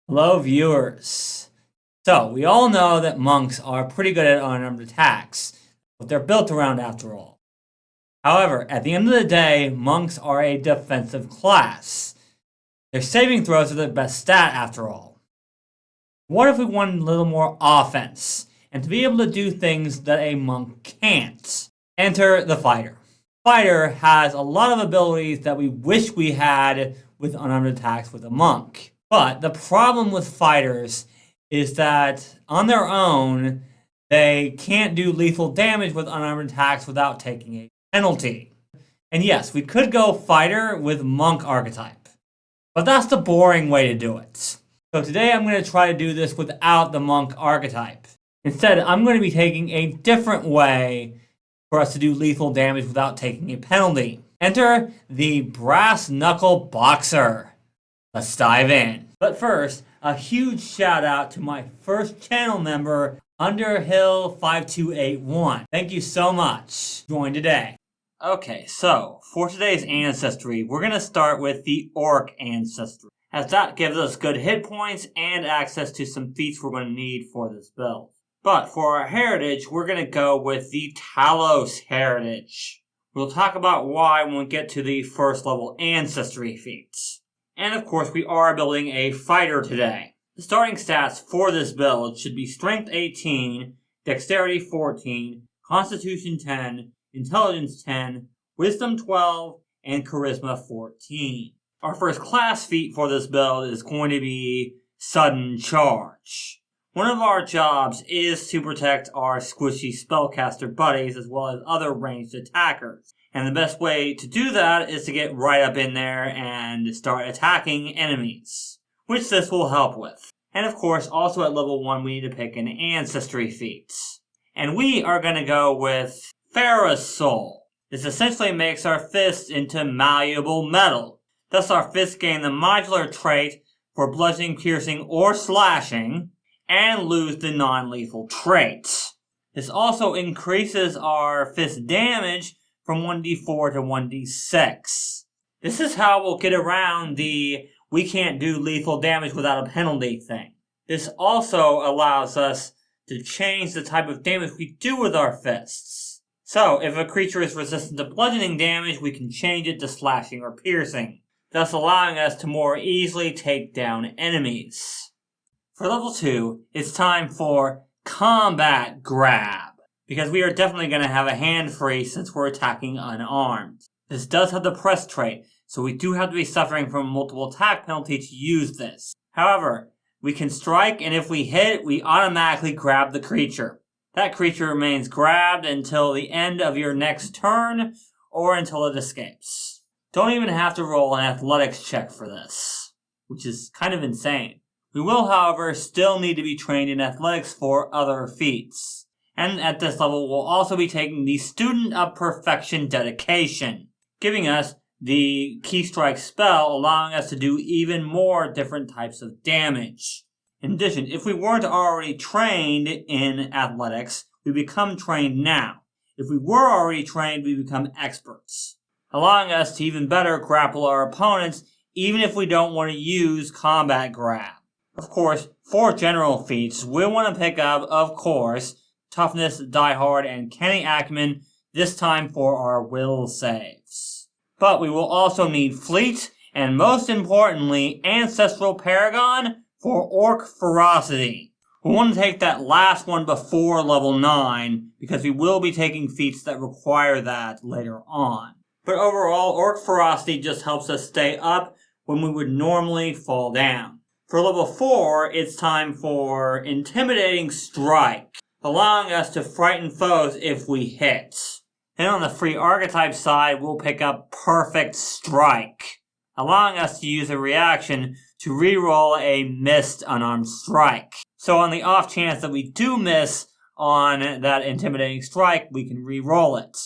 Hello, viewers. So, we all know that monks are pretty good at unarmed attacks, but they're built around after all. However, at the end of the day, monks are a defensive class. Their saving throws are the best stat after all. What if we wanted a little more offense, and to be able to do things that a monk can't? Enter the fighter. Fighter has a lot of abilities that we wish we had with unarmed attacks with a monk. But the problem with fighters is that on their own, they can't do lethal damage with unarmed attacks without taking a penalty. And yes, we could go fighter with monk archetype, but that's the boring way to do it. So today I'm going to try to do this without the monk archetype. Instead, I'm going to be taking a different way for us to do lethal damage without taking a penalty. Enter the Brass Knuckle Boxer. Let's dive in. But first, a huge shout out to my first channel member, Underhill5281. Thank you so much. Join today. Okay, so for today's ancestry, we're going to start with the Orc ancestry, as that gives us good hit points and access to some feats we're going to need for this build. But for our heritage, we're going to go with the Talos heritage. We'll talk about why when we get to the first level ancestry feats. And of course, we are building a fighter today. The starting stats for this build should be Strength 18, Dexterity 14, Constitution 10, Intelligence 10, Wisdom 12, and Charisma 14. Our first class feat for this build is going to be Sudden Charge. One of our jobs is to protect our squishy spellcaster buddies as well as other ranged attackers. And the best way to do that is to get right up in there and start attacking enemies, which this will help with. And of course, also at level 1, we need to pick an ancestry feat. And we are going to go with Pharaoh's Soul. This essentially makes our fists into malleable metal. Thus our fists gain the modular trait for bludgeoning, piercing, or slashing, and lose the non-lethal trait. This also increases our fist damage from 1d4 to 1d6. This is how we'll get around the we can't do lethal damage without a penalty thing. This also allows us to change the type of damage we do with our fists. So, if a creature is resistant to bludgeoning damage, we can change it to slashing or piercing, thus allowing us to more easily take down enemies. For level 2, it's time for Combat Grab, because we are definitely going to have a hand free since we're attacking unarmed. This does have the press trait, so we do have to be suffering from a multiple attack penalty to use this. However, we can strike, and if we hit, we automatically grab the creature. That creature remains grabbed until the end of your next turn, or until it escapes. Don't even have to roll an athletics check for this, which is kind of insane. We will, however, still need to be trained in athletics for other feats. And at this level, we'll also be taking the Student of Perfection Dedication, giving us the Key Strike spell, allowing us to do even more different types of damage. In addition, if we weren't already trained in athletics, we become trained now. If we were already trained, we become experts, allowing us to even better grapple our opponents, even if we don't want to use Combat Grab. Of course, for general feats, we'll want to pick up, of course, Toughness, Die Hard, and Kenny Ackman, this time for our will saves. But we will also need Fleet, and most importantly, Ancestral Paragon for Orc Ferocity. We want to take that last one before level 9, because we will be taking feats that require that later on. But overall, Orc Ferocity just helps us stay up when we would normally fall down. For level 4, it's time for Intimidating Strike, allowing us to frighten foes if we hit. And on the free archetype side, we'll pick up Perfect Strike, allowing us to use a reaction to reroll a missed unarmed strike. So on the off chance that we do miss on that Intimidating Strike, we can reroll it.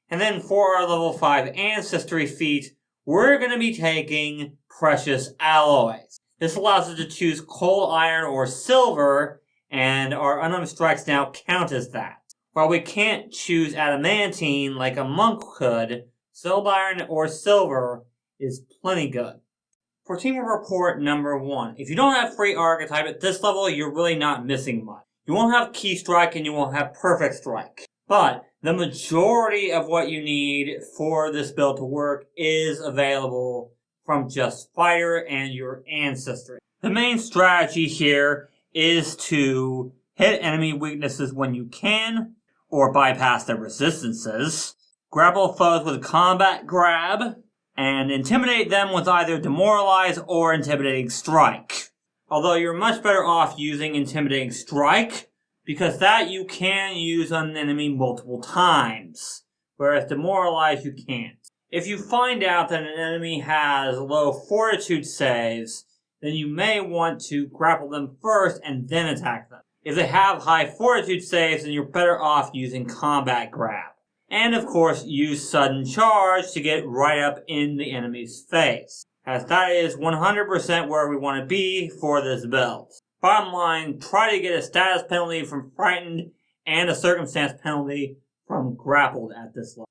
And then for our level 5 Ancestry feat, we're going to be taking Precious Alloys. This allows us to choose coal, iron, or silver, and our unarmed strikes now count as that. While we can't choose adamantine like a monk could, silver, iron, or silver is plenty good. For teamwork report number 1, if you don't have free archetype at this level, you're really not missing much. You won't have key strike and you won't have perfect strike. But the majority of what you need for this build to work is available from just fighter and your ancestry. The main strategy here is to hit enemy weaknesses when you can, or bypass their resistances, grapple foes with combat grab, and intimidate them with either demoralize or intimidating strike. Although you're much better off using intimidating strike, because that you can use on an enemy multiple times, whereas demoralize you can't. If you find out that an enemy has low fortitude saves, then you may want to grapple them first and then attack them. If they have high fortitude saves, then you're better off using combat grab. And of course, use sudden charge to get right up in the enemy's face, as that is 100% where we want to be for this build. Bottom line, try to get a status penalty from frightened and a circumstance penalty from grappled at this level.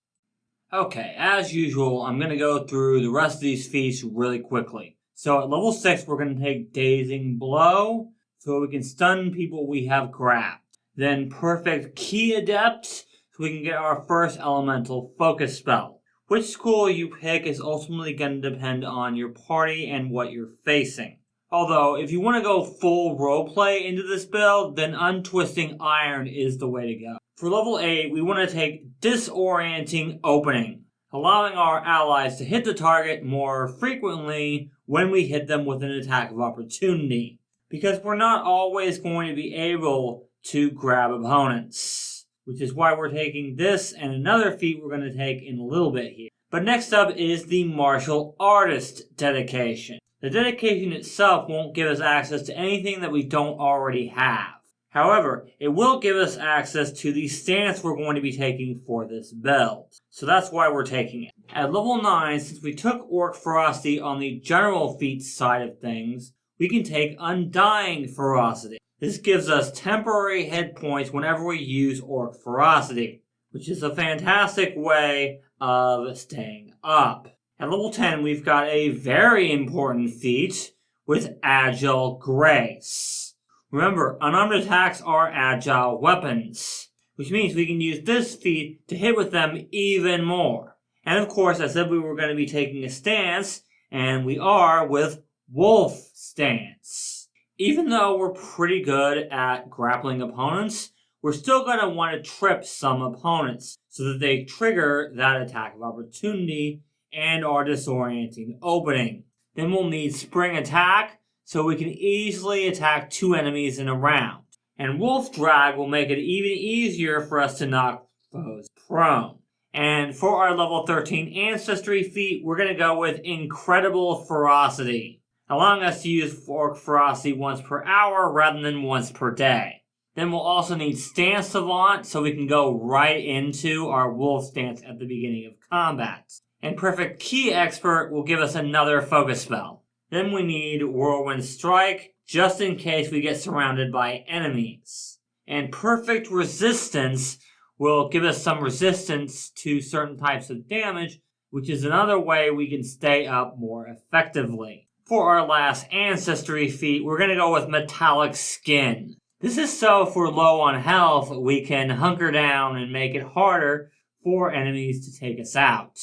Okay, as usual, I'm going to go through the rest of these feats really quickly. So at level 6, we're going to take Dazing Blow, so we can stun people we have grabbed. Then Perfect Key Adept, so we can get our first elemental focus spell. Which school you pick is ultimately going to depend on your party and what you're facing. Although, if you want to go full roleplay into this build, then Untwisting Iron is the way to go. For level 8, we want to take Disorienting Opening, allowing our allies to hit the target more frequently when we hit them with an attack of opportunity, because we're not always going to be able to grab opponents, which is why we're taking this and another feat we're going to take in a little bit here. But next up is the Martial Artist Dedication. The dedication itself won't give us access to anything that we don't already have. However, it will give us access to the stance we're going to be taking for this build. So that's why we're taking it. At level 9, since we took Orc Ferocity on the general feats side of things, we can take Undying Ferocity. This gives us temporary hit points whenever we use Orc Ferocity, which is a fantastic way of staying up. At level 10, we've got a very important feat with Agile Grace. Remember, unarmed attacks are agile weapons, which means we can use this feat to hit with them even more. And of course, I said we were going to be taking a stance, and we are with Wolf Stance. Even though we're pretty good at grappling opponents, we're still going to want to trip some opponents so that they trigger that attack of opportunity and our disorienting opening. Then we'll need Spring Attack, so we can easily attack 2 enemies in a round. And Wolf Drag will make it even easier for us to knock foes prone. And for our level 13 Ancestry feat, we're going to go with Incredible Ferocity, allowing us to use Orc Ferocity once per hour rather than once per day. Then we'll also need Stance Savant, so we can go right into our Wolf Stance at the beginning of combat. And Perfect Key Expert will give us another focus spell. Then we need Whirlwind Strike, just in case we get surrounded by enemies. And Perfect Resistance will give us some resistance to certain types of damage, which is another way we can stay up more effectively. For our last Ancestry feat, we're going to go with Metallic Skin. This is so if we're low on health, we can hunker down and make it harder for enemies to take us out.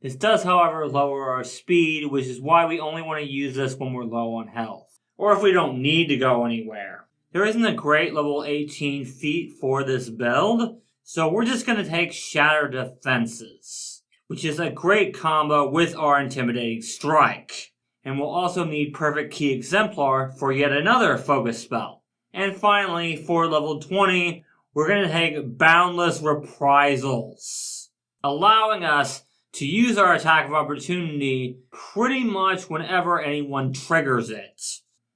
This does, however, lower our speed, which is why we only want to use this when we're low on health, or if we don't need to go anywhere. There isn't a great level 18 feat for this build, so we're just going to take Shatter Defenses, which is a great combo with our Intimidating Strike. And we'll also need Perfect Key Exemplar for yet another focus spell. And finally, for level 20, we're going to take Boundless Reprisals, allowing us to use our attack of opportunity pretty much whenever anyone triggers it.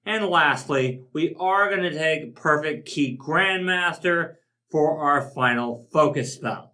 And lastly, we are going to take Perfect Key Grandmaster for our final focus spell.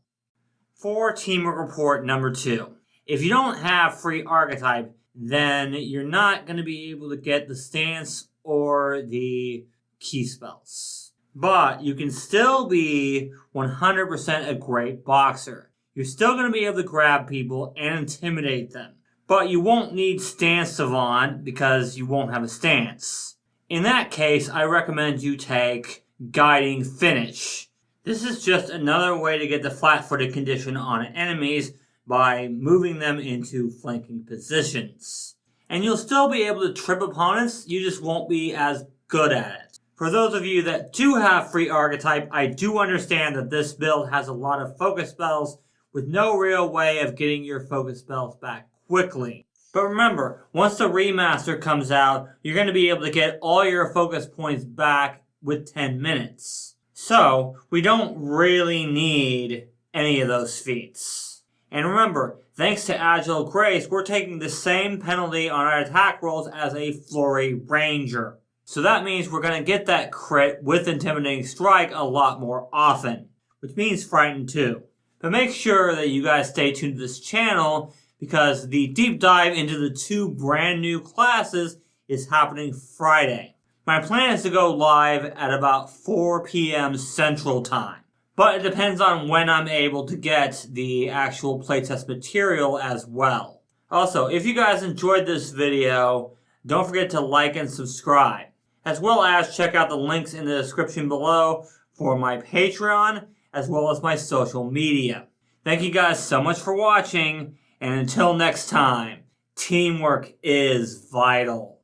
For Teamwork Report number 2. If you don't have free archetype, then you're not going to be able to get the stance or the key spells. But you can still be 100% a great boxer. You're still going to be able to grab people and intimidate them. but you won't need stance savant because you won't have a stance. In that case, I recommend you take guiding finish. This is just another way to get the flat-footed condition on enemies by moving them into flanking positions. And you'll still be able to trip opponents, you just won't be as good at it. For those of you that do have free archetype, I do understand that this build has a lot of focus spells with no real way of getting your focus spells back quickly. But remember, once the remaster comes out, you're going to be able to get all your focus points back with 10 minutes. So, we don't really need any of those feats. And remember, thanks to Agile Grace, we're taking the same penalty on our attack rolls as a Flurry Ranger. So that means we're going to get that crit with Intimidating Strike a lot more often, which means Frightened too. But make sure that you guys stay tuned to this channel because the deep dive into the 2 brand new classes is happening Friday. My plan is to go live at about 4 p.m. Central Time. But it depends on when I'm able to get the actual playtest material as well. Also, if you guys enjoyed this video, don't forget to like and subscribe. As well as check out the links in the description below for my Patreon, as well as my social media. Thank you guys so much for watching, and until next time, teamwork is vital.